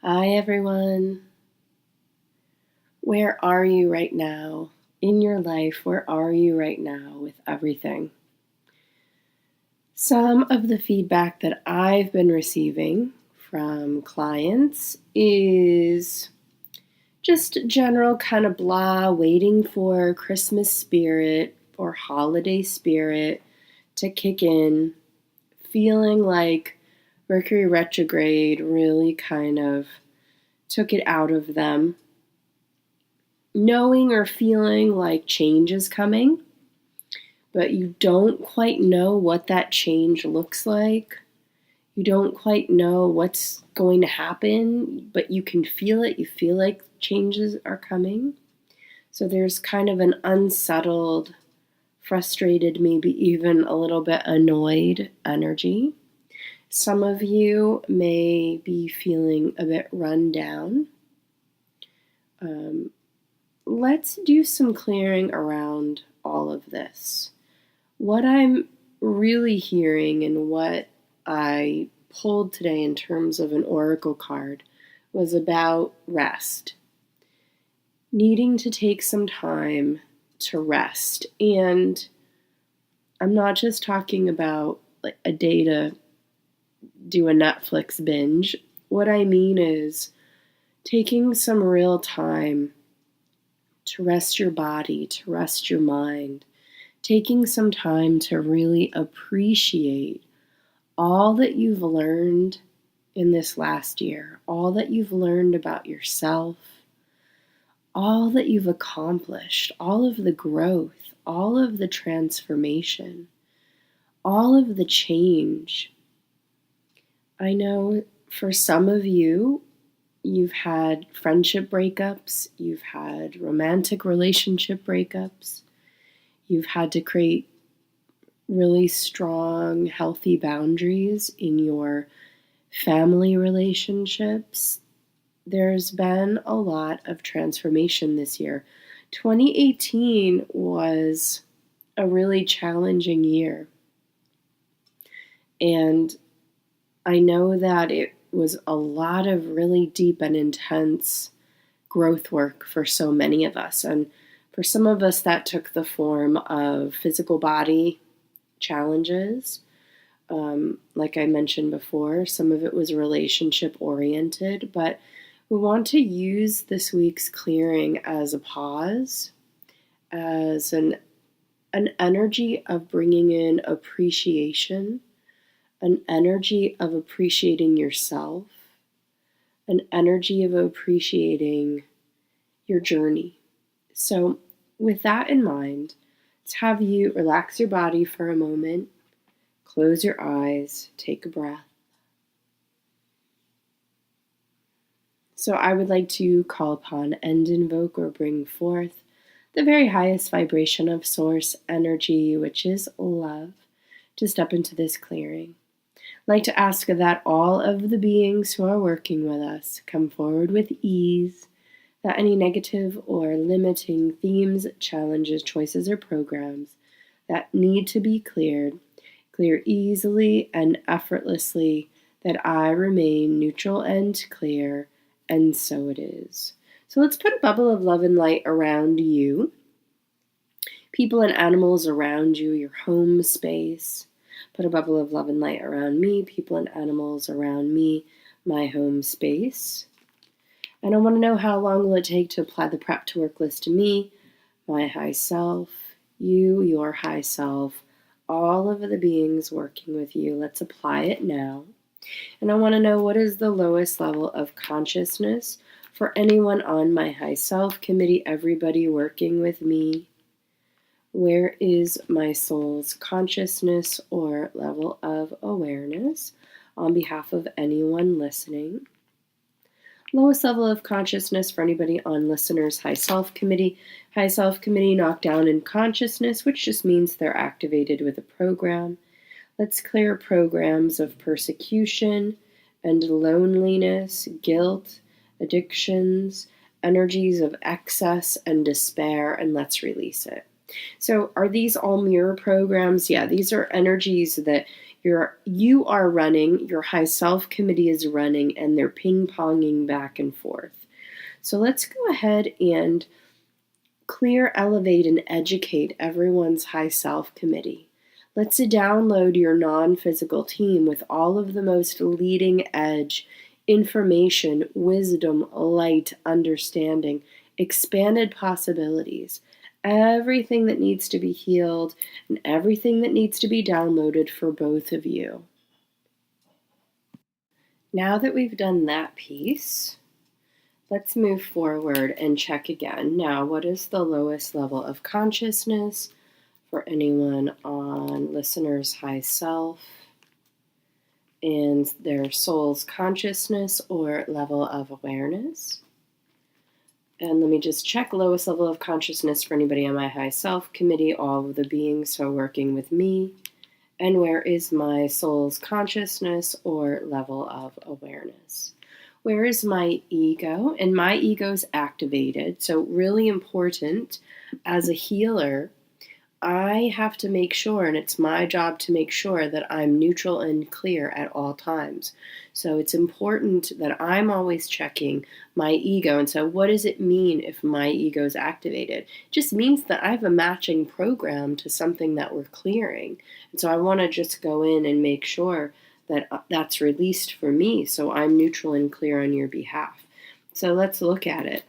Hi, everyone. Where are you right now in your life? Where are you right now with everything? Some of the feedback that I've been receiving from clients is just general kind of blah, waiting for Christmas spirit or holiday spirit to kick in, feeling like Mercury retrograde really kind of took it out of them. Knowing or feeling like change is coming, but you don't quite know what that change looks like. You don't quite know what's going to happen, but you can feel it. You feel like changes are coming. So there's kind of an unsettled, frustrated, maybe even a little bit annoyed energy. Some of you may be feeling a bit run down. Let's do some clearing around all of this. What I'm really hearing and what I pulled today in terms of an oracle card was about rest. Needing to take some time to rest. And I'm not just talking about like a day to do a Netflix binge. What I mean is taking some real time to rest your body, to rest your mind, taking some time to really appreciate all that you've learned in this last year, all that you've learned about yourself, all that you've accomplished, all of the growth, all of the transformation, all of the change. I know for some of you, you've had friendship breakups, you've had romantic relationship breakups, you've had to create really strong, healthy boundaries in your family relationships. There's been a lot of transformation this year. 2018 was a really challenging year. And I know that it was a lot of really deep and intense growth work for so many of us. And for some of us, that took the form of physical body challenges. Like I mentioned before, some of it was relationship oriented, but we want to use this week's clearing as a pause, as an energy of bringing in appreciation, an energy of appreciating yourself, an energy of appreciating your journey. So with that in mind, let's have you relax your body for a moment, close your eyes, take a breath. So I would like to call upon and invoke or bring forth the very highest vibration of source energy, which is love, to step into this clearing. I'd like to ask that all of the beings who are working with us come forward with ease, that any negative or limiting themes, challenges, choices, or programs that need to be clear easily and effortlessly, that I remain neutral and clear, and so it is. So let's put a bubble of love and light around you, people and animals around you, your home space. Put a bubble of love and light around me, people and animals around me, my home space. And I want to know, how long will it take to apply the prep to work list to me, my high self, you, your high self, all of the beings working with you. Let's apply it now. And I want to know, what is the lowest level of consciousness for anyone on my high self committee, everybody working with me? Where is my soul's consciousness or level of awareness on behalf of anyone listening? Lowest level of consciousness for anybody on listeners' high self committee. High self committee knocked down in consciousness, which just means they're activated with a program. Let's clear programs of persecution and loneliness, guilt, addictions, energies of excess and despair, and let's release it. So are these all mirror programs? Yeah, these are energies that You are running, your high self committee is running, and they're ping-ponging back and forth. So let's go ahead and clear, elevate, and educate everyone's high self committee. Let's download your non-physical team with all of the most leading edge information, wisdom, light, understanding, expanded possibilities, everything that needs to be healed and everything that needs to be downloaded for both of you. Now that we've done that piece, let's move forward and check again. Now, what is the lowest level of consciousness for anyone on listeners' high self and their soul's consciousness or level of awareness? And let me just check lowest level of consciousness for anybody on my high self committee, all of the beings who are working with me. And where is my soul's consciousness or level of awareness? Where is my ego? And my ego's activated. So really important as a healer, I have to make sure, and it's my job to make sure that I'm neutral and clear at all times. So it's important that I'm always checking my ego. And so what does it mean if my ego is activated? It just means that I have a matching program to something that we're clearing. And so I want to just go in and make sure that that's released for me, so I'm neutral and clear on your behalf. So let's look at it.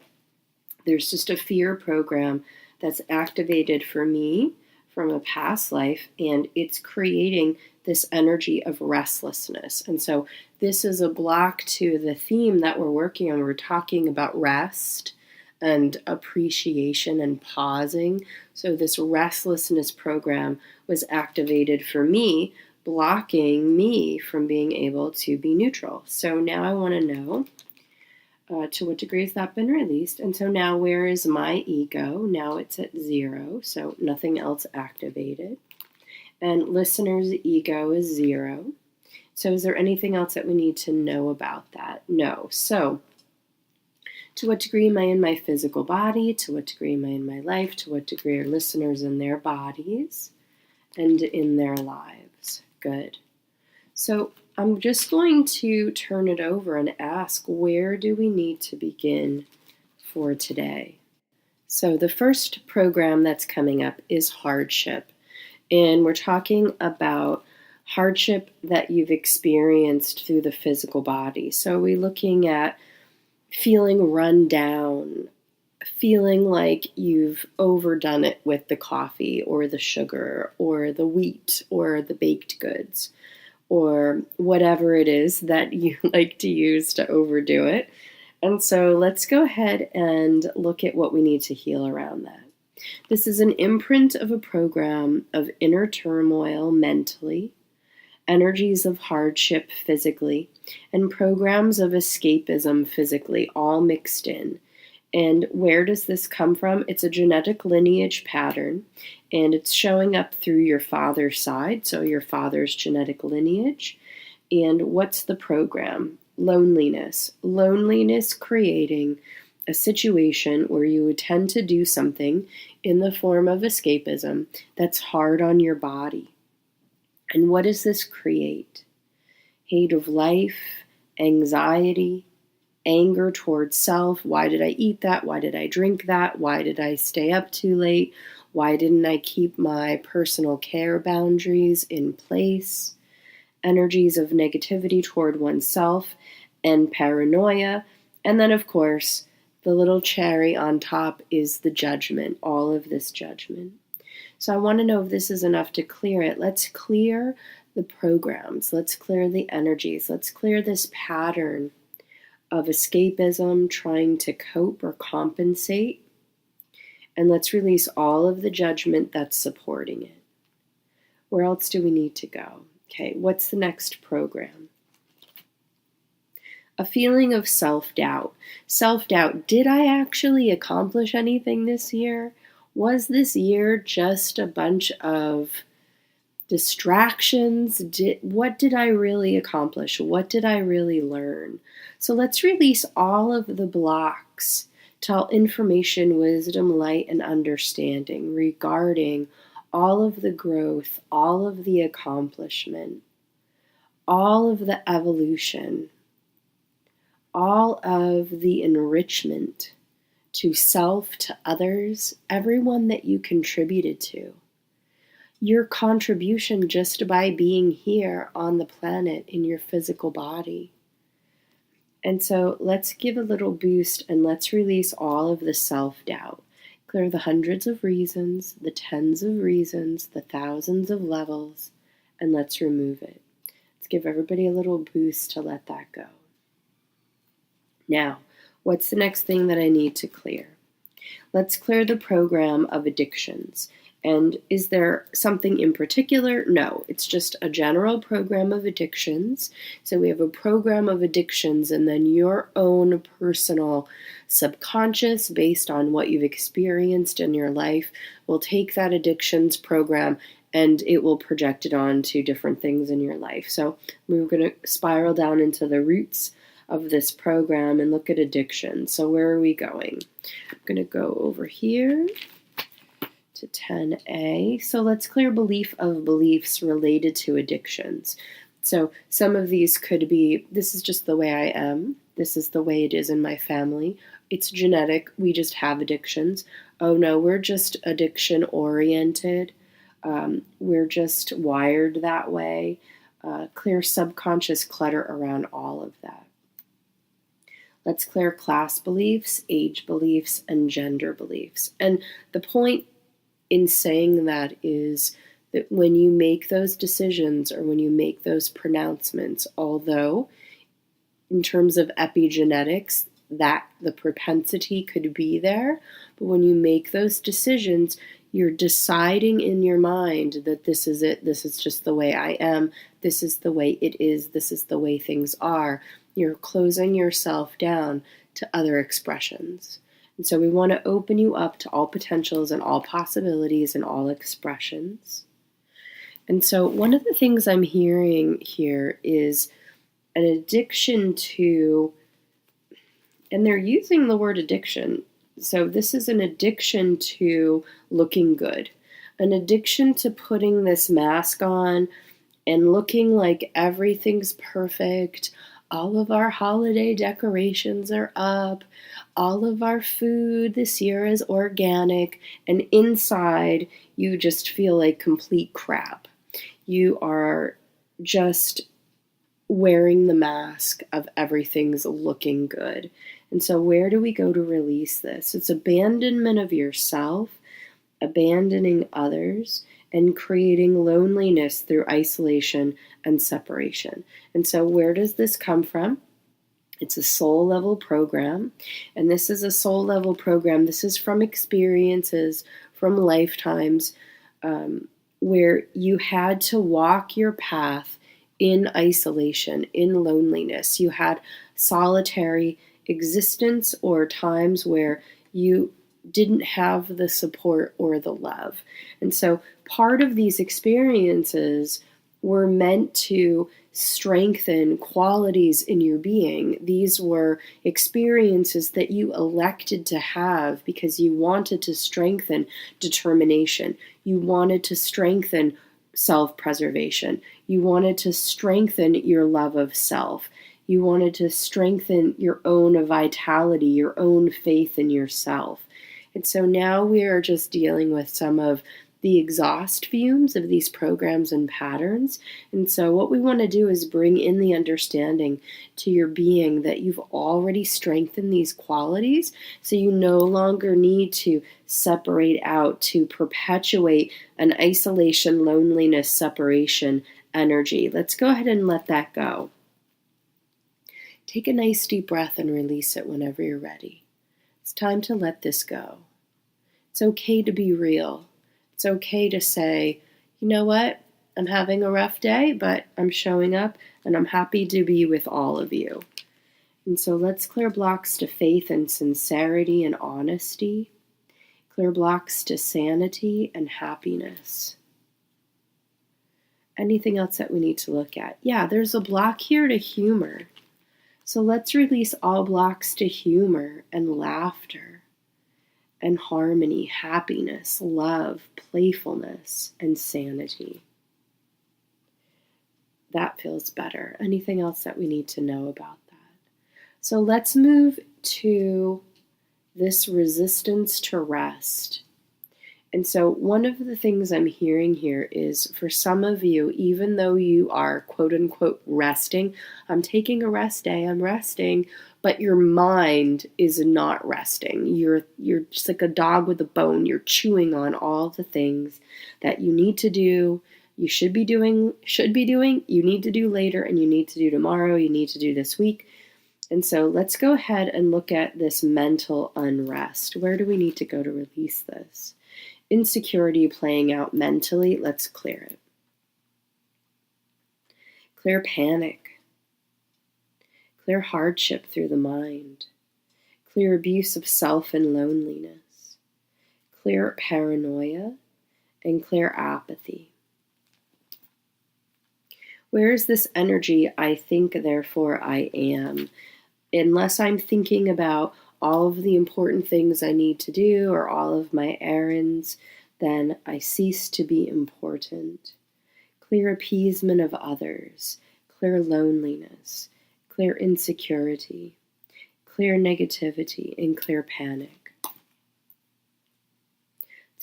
There's just a fear program that's activated for me from a past life, and it's creating this energy of restlessness. And so this is a block to the theme that we're working on. We're talking about rest and appreciation and pausing. So this restlessness program was activated for me, blocking me from being able to be neutral. So now I want to know to what degree has that been released? And so now where is my ego? Now it's at 0, so nothing else activated. And listener's ego is 0. So is there anything else that we need to know about that? No. So to what degree am I in my physical body? To what degree am I in my life? To what degree are listeners in their bodies and in their lives? Good. So I'm just going to turn it over and ask, where do we need to begin for today? So the first program that's coming up is hardship. And we're talking about hardship that you've experienced through the physical body. So we're looking at feeling run down, feeling like you've overdone it with the coffee or the sugar or the wheat or the baked goods, or whatever it is that you like to use to overdo it. And so let's go ahead and look at what we need to heal around that. This is an imprint of a program of inner turmoil mentally, energies of hardship physically, and programs of escapism physically, all mixed in. And where does this come from? It's a genetic lineage pattern, and it's showing up through your father's side, so your father's genetic lineage. And what's the program? Loneliness. Loneliness creating a situation where you would tend to do something in the form of escapism that's hard on your body. And what does this create? Hate of life, anxiety, anger towards self. Why did I eat that? Why did I drink that? Why did I stay up too late? Why didn't I keep my personal care boundaries in place? Energies of negativity toward oneself and paranoia. And then, of course, the little cherry on top is the judgment, all of this judgment. So I want to know if this is enough to clear it. Let's clear the programs. Let's clear the energies. Let's clear this pattern of escapism, trying to cope or compensate. And let's release all of the judgment that's supporting it. Where else do we need to go? Okay, what's the next program? A feeling of self-doubt. Self-doubt, did I actually accomplish anything this year? Was this year just a bunch of distractions? What did I really accomplish? What did I really learn? So let's release all of the blocks to all information, wisdom, light, and understanding regarding all of the growth, all of the accomplishment. all of the evolution, all of the enrichment to self, to others, everyone that you contributed to. Your contribution just by being here on the planet in your physical body. And so let's give a little boost and let's release all of the self-doubt. Clear the hundreds of reasons, the tens of reasons, the thousands of levels, and let's remove it. Let's give everybody a little boost to let that go. Now, what's the next thing that I need to clear? Let's clear the program of addictions. And is there something in particular? No, it's just a general program of addictions. So we have a program of addictions and then your own personal subconscious, based on what you've experienced in your life, will take that addictions program and it will project it on to different things in your life. So we're going to spiral down into the roots of this program and look at addiction. So where are we going? I'm going to go over here to 10A. So let's clear belief of beliefs related to addictions. So some of these could be, this is just the way I am. This is the way it is in my family. It's genetic. We just have addictions. Oh no, we're just addiction oriented. We're just wired that way. Clear subconscious clutter around all of that. Let's clear class beliefs, age beliefs, and gender beliefs. And the point in saying that is that when you make those decisions or when you make those pronouncements, although in terms of epigenetics, that the propensity could be there, but when you make those decisions, you're deciding in your mind that this is it, this is just the way I am, this is the way it is, this is the way things are. You're closing yourself down to other expressions. And so we want to open you up to all potentials and all possibilities and all expressions. And so one of the things I'm hearing here is an addiction to, and they're using the word addiction. So this is an addiction to looking good, an addiction to putting this mask on and looking like everything's perfect. All of our holiday decorations are up. All of our food this year is organic. And inside, you just feel like complete crap. You are just wearing the mask of everything's looking good. And so where do we go to release this? It's abandonment of yourself, abandoning others, and creating loneliness through isolation and separation. And so where does this come from? It's a soul level program. And this is a soul level program. This is from experiences, from lifetimes, where you had to walk your path in isolation, in loneliness. You had solitary existence or times where you didn't have the support or the love. And so part of these experiences were meant to strengthen qualities in your being. These were experiences that you elected to have because you wanted to strengthen determination. You wanted to strengthen self-preservation. You wanted to strengthen your love of self. You wanted to strengthen your own vitality, your own faith in yourself. And so now we are just dealing with some of the exhaust fumes of these programs and patterns. And so what we want to do is bring in the understanding to your being that you've already strengthened these qualities, so you no longer need to separate out to perpetuate an isolation, loneliness, separation energy. Let's go ahead and let that go. Take a nice deep breath and release it whenever you're ready. It's time to let this go. It's okay to be real. It's okay to say, you know what, I'm having a rough day, but I'm showing up and I'm happy to be with all of you. And so let's clear blocks to faith and sincerity and honesty. Clear blocks to sanity and happiness. Anything else that we need to look at? Yeah, there's a block here to humor. So let's release all blocks to humor and laughter and harmony, happiness, love, playfulness, and sanity. That feels better. Anything else that we need to know about that? So let's move to this resistance to rest. And so one of the things I'm hearing here is, for some of you, even though you are quote unquote resting, I'm taking a rest day, I'm resting, but your mind is not resting. You're just like a dog with a bone. You're chewing on all the things that you need to do, you should be doing, you need to do later, and you need to do tomorrow, you need to do this week. And so let's go ahead and look at this mental unrest. Where do we need to go to release this? Insecurity playing out mentally, let's clear it. Clear panic. Clear hardship through the mind. Clear abuse of self and loneliness. Clear paranoia and clear apathy. Where is this energy, I think, therefore I am? Unless I'm thinking about all of the important things I need to do or all of my errands, then I cease to be important. Clear appeasement of others, clear loneliness, clear insecurity, clear negativity, and clear panic. Let's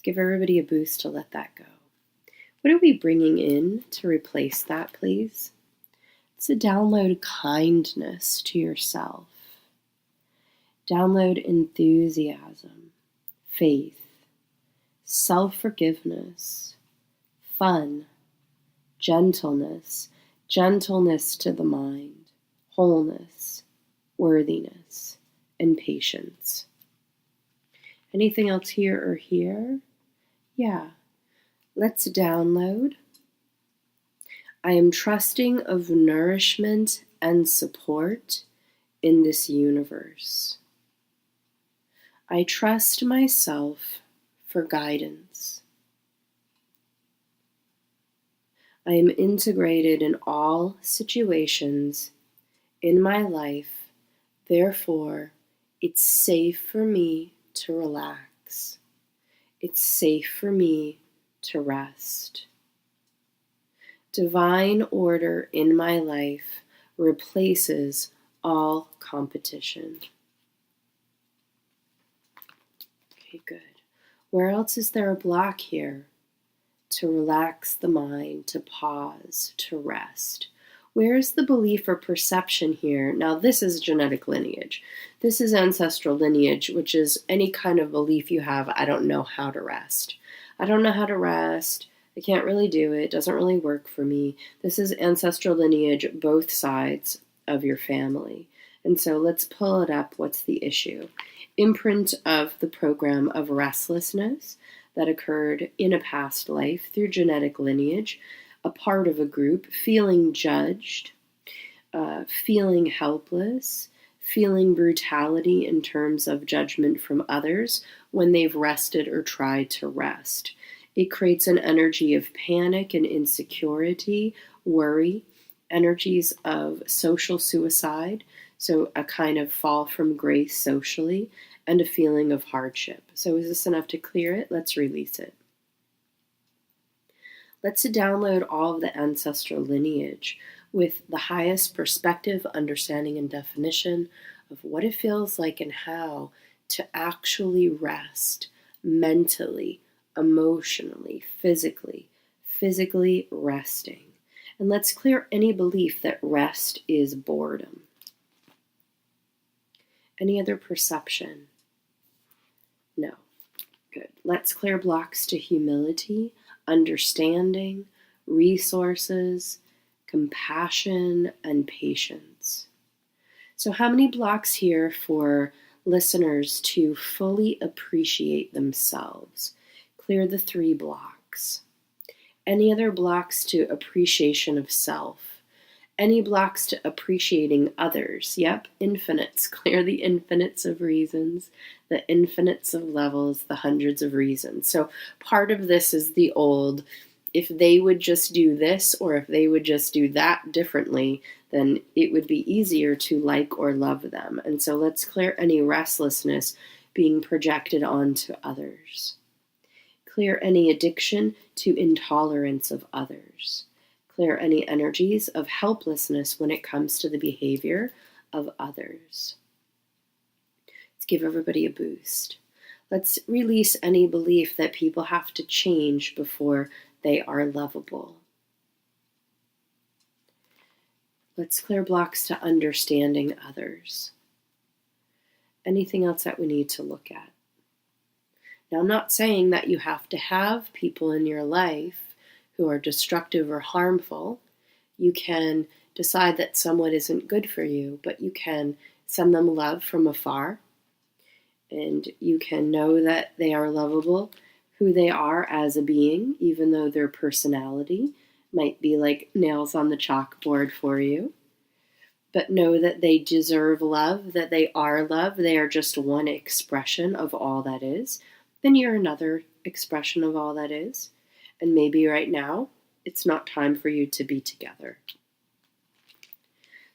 give everybody a boost to let that go. What are we bringing in to replace that, please? It's to download kindness to yourself. Download enthusiasm, faith, self-forgiveness, fun, gentleness, gentleness to the mind, wholeness, worthiness, and patience. Anything else here or here? Yeah. Let's download. I am trusting of nourishment and support in this universe. I trust myself for guidance. I am integrated in all situations in my life. Therefore, it's safe for me to relax. It's safe for me to rest. Divine order in my life replaces all competition. Okay, good. Where else is there a block here? To relax the mind, to pause, to rest. Where is the belief or perception here? Now, this is genetic lineage. This is ancestral lineage, which is any kind of belief you have, I don't know how to rest. I don't know how to rest. I can't really do it. It doesn't really work for me. This is ancestral lineage, both sides of your family. And so let's pull it up. What's the issue? Imprint of the program of restlessness that occurred in a past life through genetic lineage, a part of a group, feeling judged, feeling helpless, feeling brutality in terms of judgment from others when they've rested or tried to rest. It creates an energy of panic and insecurity, worry, energies of social suicide, so a kind of fall from grace socially, and a feeling of hardship. So is this enough to clear it? Let's release it. Let's download all of the ancestral lineage with the highest perspective, understanding, and definition of what it feels like and how to actually rest mentally, emotionally, physically resting. And let's clear any belief that rest is boredom. Any other perception? No. Good. Let's clear blocks to humility, understanding, resources, compassion, and patience. So how many blocks here for listeners to fully appreciate themselves? Clear the 3 blocks. Any other blocks to appreciation of self? Any blocks to appreciating others? Yep, infinites. Clear the infinites of reasons, the infinites of levels, the hundreds of reasons. So part of this is the old, if they would just do this or if they would just do that differently, then it would be easier to like or love them. And so let's clear any restlessness being projected onto others. Clear any addiction to intolerance of others. Clear any energies of helplessness when it comes to the behavior of others. Let's give everybody a boost. Let's release any belief that people have to change before they are lovable. Let's clear blocks to understanding others. Anything else that we need to look at? Now, I'm not saying that you have to have people in your life who are destructive or harmful. You can decide that someone isn't good for you, but you can send them love from afar. And you can know that they are lovable, who they are as a being, even though their personality might be like nails on the chalkboard for you. But know that they deserve love, that they are love. They are just one expression of all that is. Then you're another expression of all that is. And maybe right now, it's not time for you to be together.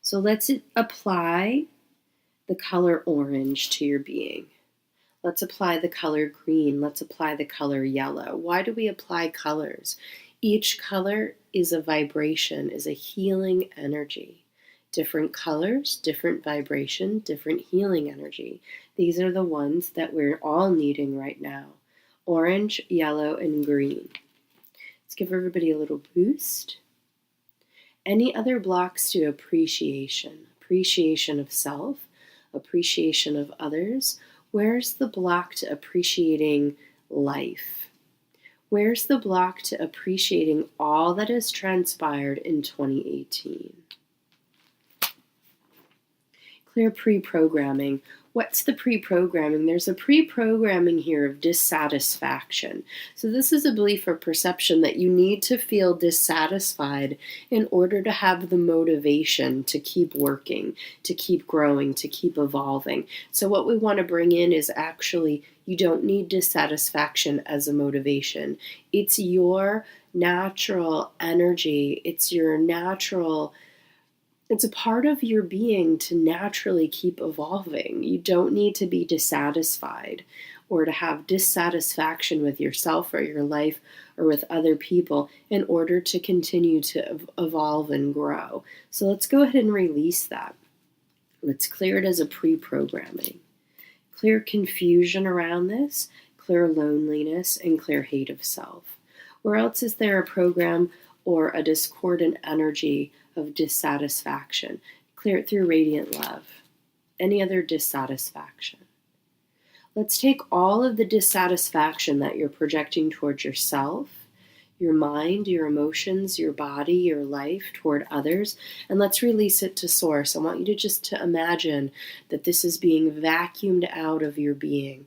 So let's apply the color orange to your being. Let's apply the color green. Let's apply the color yellow. Why do we apply colors? Each color is a vibration, is a healing energy. Different colors, different vibration, different healing energy. These are the ones that we're all needing right now. Orange, yellow, and green. Let's give everybody a little boost. Any other blocks to appreciation? Appreciation of self, appreciation of others. Where's the block to appreciating life? Where's the block to appreciating all that has transpired in 2018? Clear pre-programming. What's the pre-programming? There's a pre-programming here of dissatisfaction. So this is a belief or perception that you need to feel dissatisfied in order to have the motivation to keep working, to keep growing, to keep evolving. So what we want to bring in is actually you don't need dissatisfaction as a motivation. It's your natural energy. It's a part of your being to naturally keep evolving. You don't need to be dissatisfied or to have dissatisfaction with yourself or your life or with other people in order to continue to evolve and grow. So let's go ahead and release that. Let's clear it as a pre-programming. Clear confusion around this, clear loneliness, and clear hate of self. Where else is there a program or a discordant energy of dissatisfaction? Clear it through radiant love. Any other dissatisfaction? Let's take all of the dissatisfaction that you're projecting towards yourself, your mind, your emotions, your body, your life, toward others, and let's release it to source. I want you to just imagine that this is being vacuumed out of your being,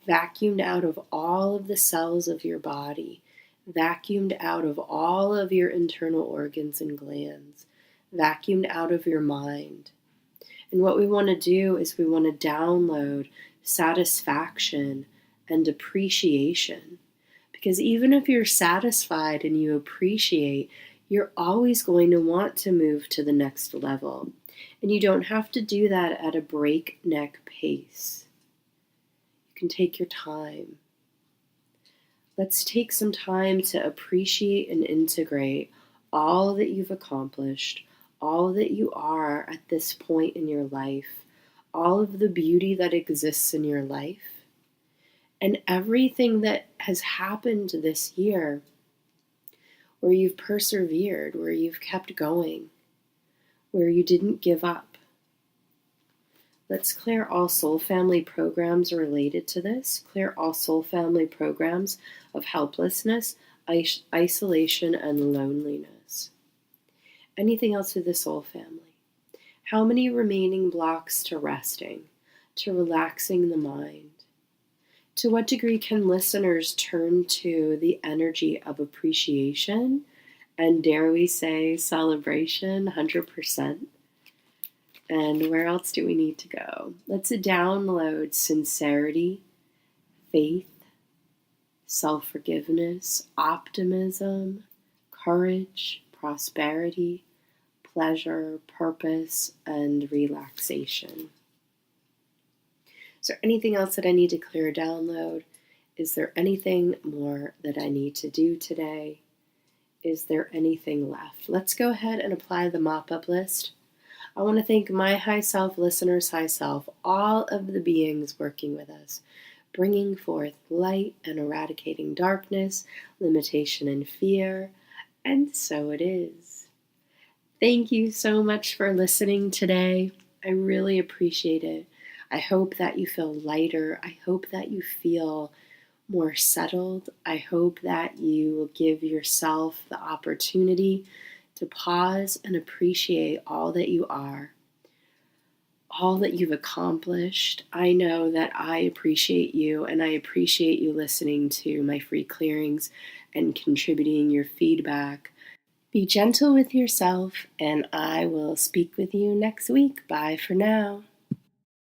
vacuumed out of all of the cells of your body, vacuumed out of all of your internal organs and glands, vacuumed out of your mind. And what we want to do is we want to download satisfaction and appreciation. Because even if you're satisfied and you appreciate, you're always going to want to move to the next level. And you don't have to do that at a breakneck pace. You can take your time. Let's take some time to appreciate and integrate all that you've accomplished, all that you are at this point in your life, all of the beauty that exists in your life, and everything that has happened this year where you've persevered, where you've kept going, where you didn't give up. Let's clear all soul family programs related to this. Clear all soul family programs of helplessness, isolation, and loneliness. Anything else with the soul family? How many remaining blocks to resting, to relaxing the mind? To what degree can listeners turn to the energy of appreciation and, dare we say, celebration 100%? And where else do we need to go? Let's download sincerity, faith, self-forgiveness, optimism, courage, prosperity, pleasure, purpose, and relaxation. Is there anything else that I need to clear or download? Is there anything more that I need to do today? Is there anything left? Let's go ahead and apply the mop-up list. I want to thank my high self, listeners' high self, all of the beings working with us, bringing forth light and eradicating darkness, limitation and fear, and so it is. Thank you so much for listening today. I really appreciate it. I hope that you feel lighter. I hope that you feel more settled. I hope that you will give yourself the opportunity to pause and appreciate all that you are, all that you've accomplished. I know that I appreciate you, and I appreciate you listening to my free clearings and contributing your feedback. Be gentle with yourself, and I will speak with you next week. Bye for now.